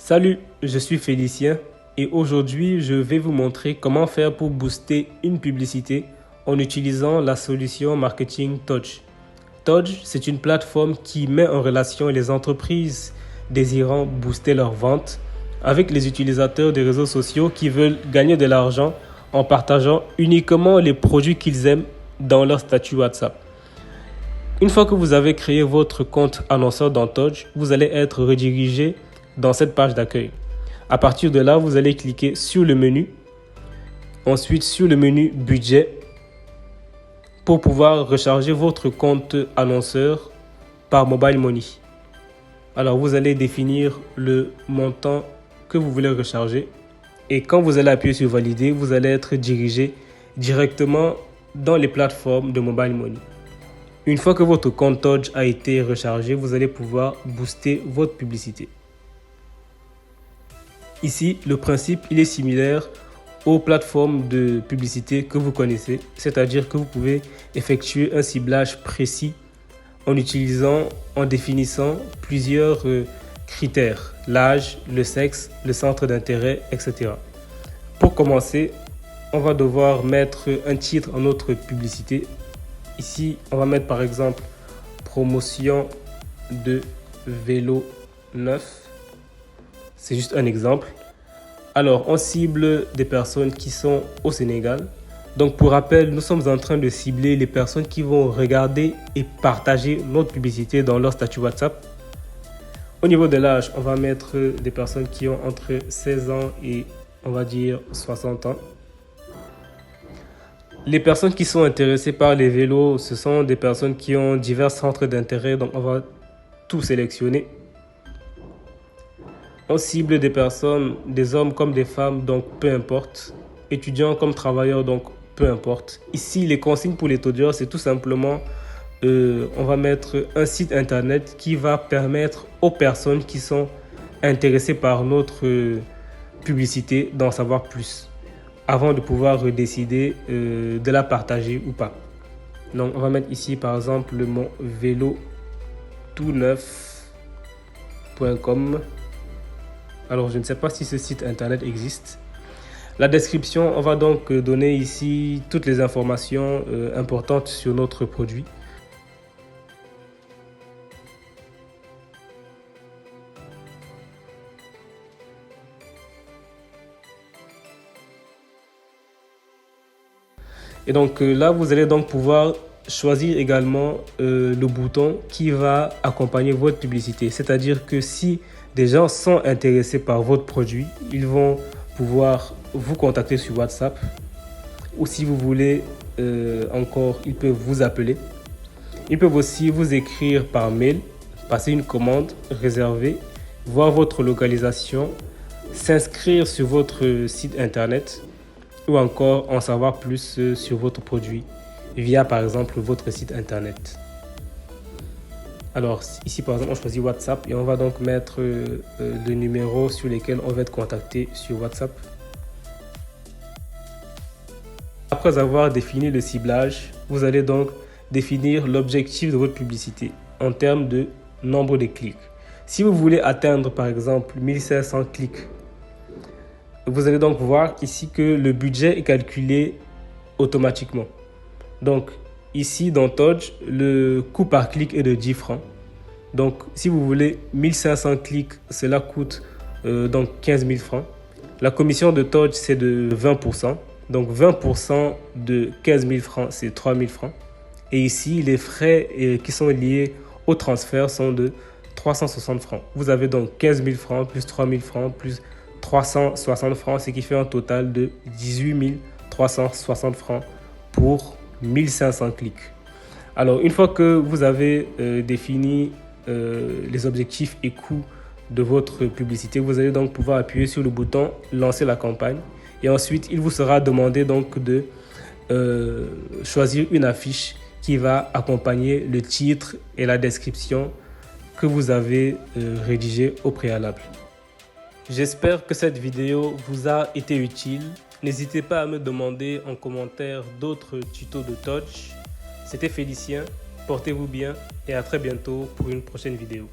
Salut, je suis Félicien et aujourd'hui je vais vous montrer comment faire pour booster une publicité en utilisant la solution marketing Touch. Touch, c'est une plateforme qui met en relation les entreprises désirant booster leurs ventes avec les utilisateurs des réseaux sociaux qui veulent gagner de l'argent en partageant uniquement les produits qu'ils aiment dans leur statut WhatsApp. Une fois que vous avez créé votre compte annonceur dans Touch, vous allez être redirigé dans cette page d'accueil. À partir de là, vous allez cliquer sur le menu, ensuite sur le menu budget pour pouvoir recharger votre compte annonceur par Mobile Money. Alors vous allez définir le montant que vous voulez recharger et quand vous allez appuyer sur valider, vous allez être dirigé directement dans les plateformes de Mobile Money. Une fois que votre compte Touch a été rechargé, vous allez pouvoir booster votre publicité. Ici, le principe il est similaire aux plateformes de publicité que vous connaissez, c'est-à-dire que vous pouvez effectuer un ciblage précis en définissant plusieurs critères, l'âge, le sexe, le centre d'intérêt, etc. Pour commencer, on va devoir mettre un titre en notre publicité. Ici, on va mettre par exemple promotion de vélo neuf. C'est juste un exemple. Alors, on cible des personnes qui sont au Sénégal. Donc, pour rappel, nous sommes en train de cibler les personnes qui vont regarder et partager notre publicité dans leur statut WhatsApp. Au niveau de l'âge, on va mettre des personnes qui ont entre 16 ans et, on va dire, 60 ans. Les personnes qui sont intéressées par les vélos, ce sont des personnes qui ont divers centres d'intérêt. Donc, on va tout sélectionner. On cible des personnes, des hommes comme des femmes, donc peu importe. Étudiants comme travailleurs, donc peu importe. Ici, les consignes pour les taudieurs, c'est tout simplement, on va mettre un site internet qui va permettre aux personnes qui sont intéressées par notre publicité d'en savoir plus avant de pouvoir décider de la partager ou pas. Donc, on va mettre ici, par exemple, le mot vélo tout neuf.com. Alors, je ne sais pas si ce site internet existe. La description, on va donc donner ici toutes les informations importantes sur notre produit. Et donc là, vous allez donc pouvoir choisir également le bouton qui va accompagner votre publicité. C'est-à-dire que si des gens sont intéressés par votre produit, ils vont pouvoir vous contacter sur WhatsApp ou si vous voulez encore, ils peuvent vous appeler. Ils peuvent aussi vous écrire par mail, passer une commande, réserver, voir votre localisation, s'inscrire sur votre site internet ou encore en savoir plus sur votre produit via par exemple votre site internet. Alors ici par exemple on choisit WhatsApp et on va donc mettre le numéro sur lequel on va être contacté sur WhatsApp. Après avoir défini le ciblage, vous allez donc définir l'objectif de votre publicité en termes de nombre de clics. Si vous voulez atteindre par exemple 1500 clics, vous allez donc voir ici que le budget est calculé automatiquement. Donc ici dans Touch, le coût par clic est de 10 francs. Donc si vous voulez 1500 clics, cela coûte donc 15 000 francs. La commission de Touch c'est de 20%. Donc 20% de 15 000 francs c'est 3 000 francs. Et ici les frais qui sont liés au transfert sont de 360 francs. Vous avez donc 15 000 francs plus 3 000 francs plus 360 francs, ce qui fait un total de 18 360 francs pour 1500 clics. Alors, une fois que vous avez défini les objectifs et coûts de votre publicité, vous allez donc pouvoir appuyer sur le bouton « Lancer la campagne » et ensuite, il vous sera demandé donc de choisir une affiche qui va accompagner le titre et la description que vous avez rédigé au préalable. J'espère que cette vidéo vous a été utile. N'hésitez pas à me demander en commentaire d'autres tutos de Touch. C'était Félicien, portez-vous bien et à très bientôt pour une prochaine vidéo.